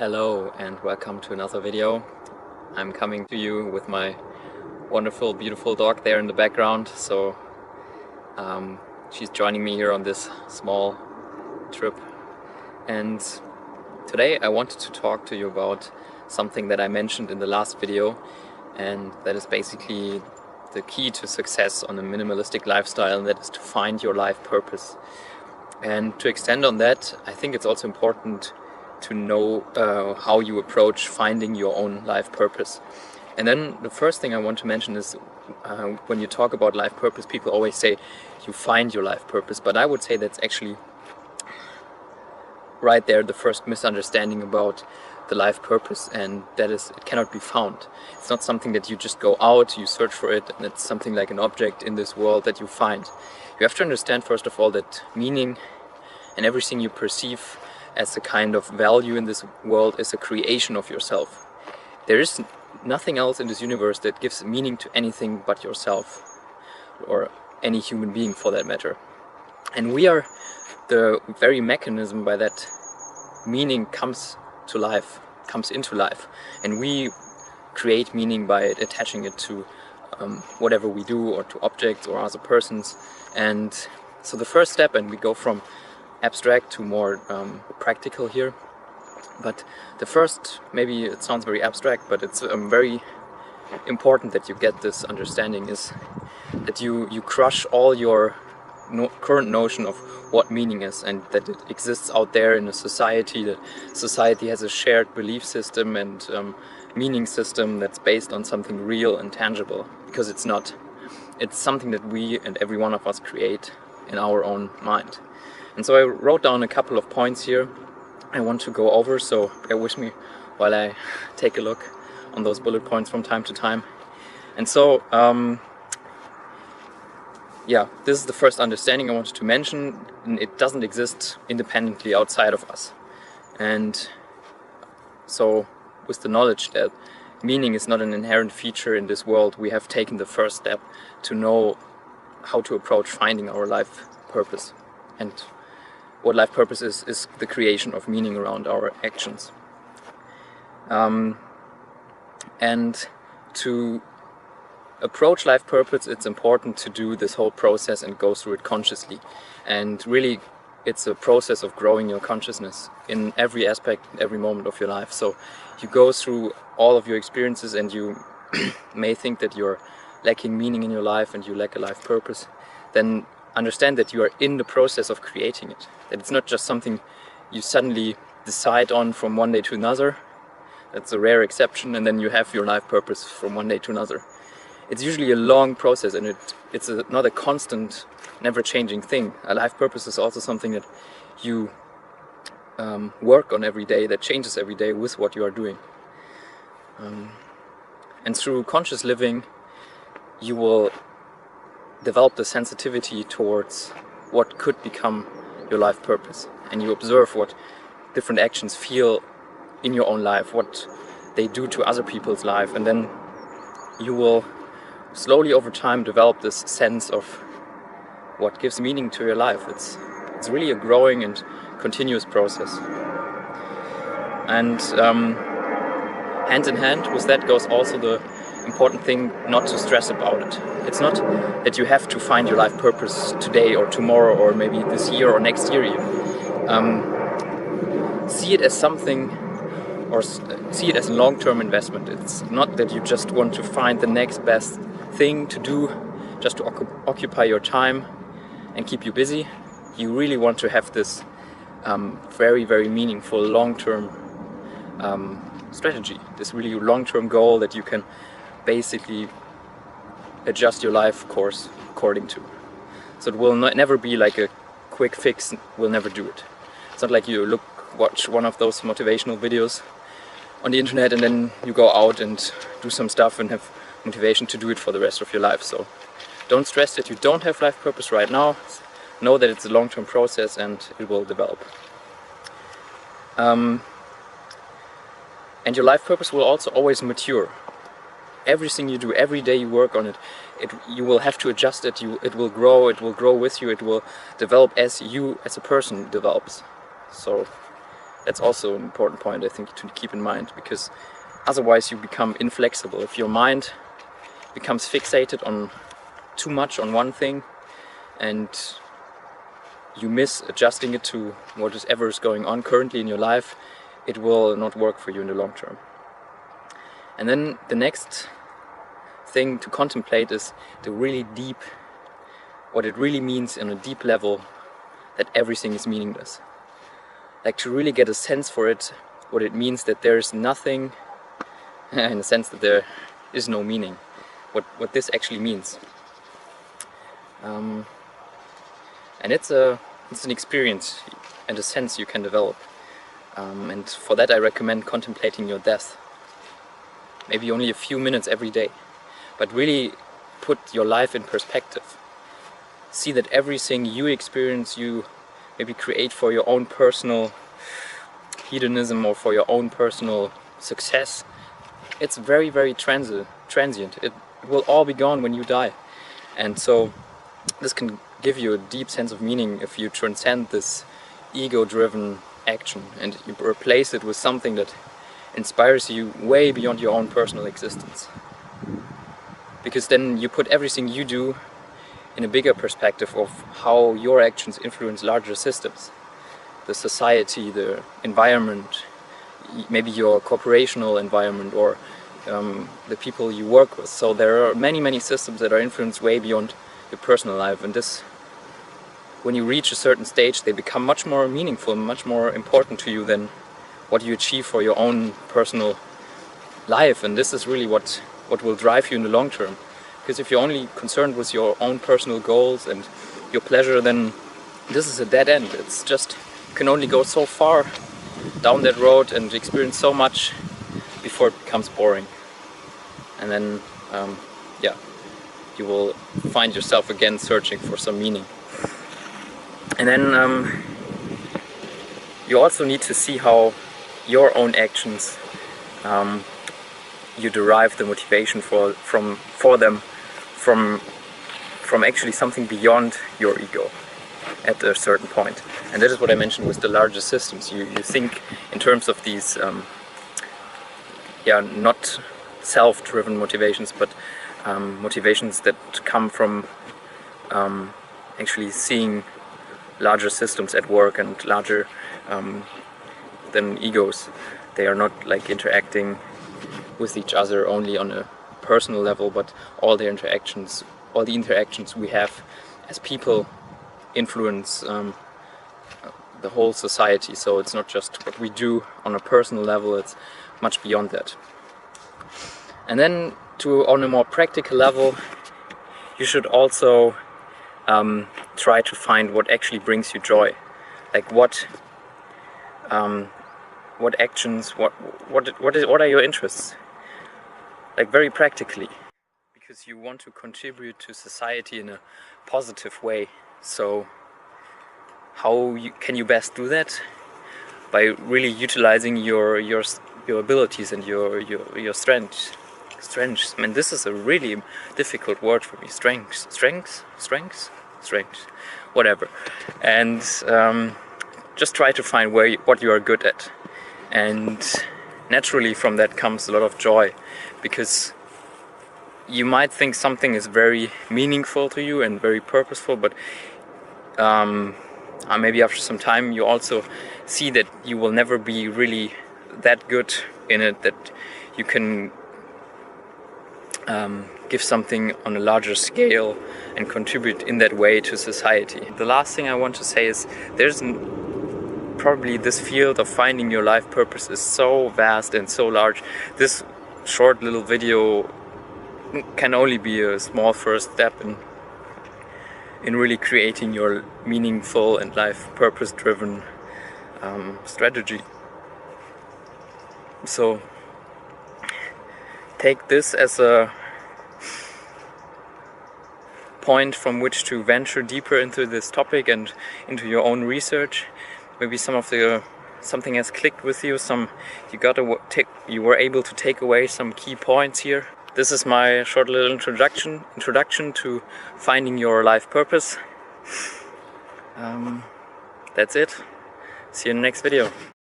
Hello and welcome to another video. I'm coming to you with my wonderful, beautiful dog there in the background. So she's joining me here on this small trip. And today I wanted to talk to you about something that I mentioned in the last video, and that is basically the key to success on a minimalistic lifestyle, and that is to find your life purpose. And to extend on that, I think it's also important to know how you approach finding your own life purpose. And then the first thing I want to mention is when you talk about life purpose, people always say you find your life purpose, but I would say that's actually right there the first misunderstanding about the life purpose, and that is it cannot be found. It's not something that you just go out, you search for it, and it's something like an object in this world that you find. You have to understand first of all that meaning and everything you perceive as a kind of value in this world is a creation of yourself. There is nothing else in this universe that gives meaning to anything but yourself, or any human being for that matter. And we are the very mechanism by that meaning comes into life, and we create meaning by attaching it to whatever we do, or to objects or other persons. And so the first step, and we go from abstract to more practical here, but the first, maybe it sounds very abstract, but it's very important that you get this understanding, is that you crush all your current notion of what meaning is, and that it exists out there in a society, that society has a shared belief system and meaning system that's based on something real and tangible, because it's not. It's something that we and every one of us create in our own mind. And so I wrote down a couple of points here I want to go over, so bear with me while I take a look on those bullet points from time to time. And so yeah, this is the first understanding I wanted to mention. It doesn't exist independently outside of us. And so with the knowledge that meaning is not an inherent feature in this world, we have taken the first step to know how to approach finding our life purpose. And what life purpose is the creation of meaning around our actions. And to approach life purpose, it's important to do this whole process and go through it consciously. And really, it's a process of growing your consciousness in every aspect, every moment of your life. So you go through all of your experiences, and you may think that you're lacking meaning in your life and you lack a life purpose. Then understand that you are in the process of creating it. That it's not just something you suddenly decide on from one day to another. That's a rare exception, and then you have your life purpose from one day to another. It's usually a long process, and it's not a constant, never-changing thing. A life purpose is also something that you work on every day, that changes every day with what you are doing. And through conscious living, you will develop the sensitivity towards what could become your life purpose. And you observe what different actions feel in your own life, what they do to other people's life, and then you will slowly over time develop this sense of what gives meaning to your life. It's really a growing and continuous process. And hand in hand with that goes also the important thing not to stress about it. It's not that you have to find your life purpose today or tomorrow or maybe this year or next year even. See it as something, or see it as a long-term investment. It's not that you just want to find the next best thing to do just to occupy your time and keep you busy. You really want to have this very, very meaningful long-term strategy, this really long-term goal that you can basically adjust your life course according to. So it will never be like a quick fix, will never do it. It's not like you watch one of those motivational videos on the internet and then you go out and do some stuff and have motivation to do it for the rest of your life. So don't stress that you don't have life purpose right now. Know that it's a long-term process and it will develop. And your life purpose will also always mature. Everything you do, every day you work on it, you will have to adjust it. It will grow with you. It will develop as you as a person develops. So That's also an important point, I think, to keep in mind, because otherwise you become inflexible. If your mind becomes fixated on too much on one thing and you miss adjusting it to whatever is going on currently in your life, it will not work for you in the long term. And then the next thing to contemplate is the really deep, what it really means on a deep level, that everything is meaningless. Like to really get a sense for it, what it means that there is nothing, in the sense that there is no meaning, what this actually means. And it's an experience and a sense you can develop. And for that I recommend contemplating your death. Maybe only a few minutes every day, but really put your life in perspective. See that everything you experience, you maybe create for your own personal hedonism or for your own personal success, it's very, very transient. It will all be gone when you die. And so this can give you a deep sense of meaning if you transcend this ego-driven action and you replace it with something that inspires you way beyond your own personal existence. Because then you put everything you do in a bigger perspective of how your actions influence larger systems. The society, the environment, maybe your corporational environment, or the people you work with. So there are many, many systems that are influenced way beyond your personal life, and this, when you reach a certain stage, they become much more meaningful, much more important to you than what you achieve for your own personal life. And this is really what will drive you in the long term. Because if you're only concerned with your own personal goals and your pleasure, then this is a dead end. It's just, you can only go so far down that road and experience so much before it becomes boring. And then, yeah, you will find yourself again searching for some meaning. And then you also need to see how your own actions, you derive the motivation for them from actually something beyond your ego at a certain point. And that is what I mentioned with the larger systems. You think in terms of these, yeah, not self-driven motivations, but motivations that come from actually seeing larger systems at work and larger than egos. They are not like interacting with each other only on a personal level, but all the interactions we have as people influence the whole society. So it's not just what we do on a personal level, it's much beyond that. And then on a more practical level, you should also try to find what actually brings you joy. Like what actions, what are your interests? Like very practically, because you want to contribute to society in a positive way. So how can you best do that? By really utilizing your abilities and your strengths. I mean, this is a really difficult word for me. Strengths, whatever. And just try to find what you are good at. And naturally from that comes a lot of joy, because you might think something is very meaningful to you and very purposeful, but maybe after some time you also see that you will never be really that good in it, that you can give something on a larger scale and contribute in that way to society. The last thing I want to say is there's probably this field of finding your life purpose is so vast and so large. This short little video can only be a small first step in really creating your meaningful and life purpose driven strategy. So take this as a point from which to venture deeper into this topic and into your own research. Maybe something has clicked with you, you were able to take away some key points here. This is my short little introduction to finding your life purpose. That's it. See you in the next video.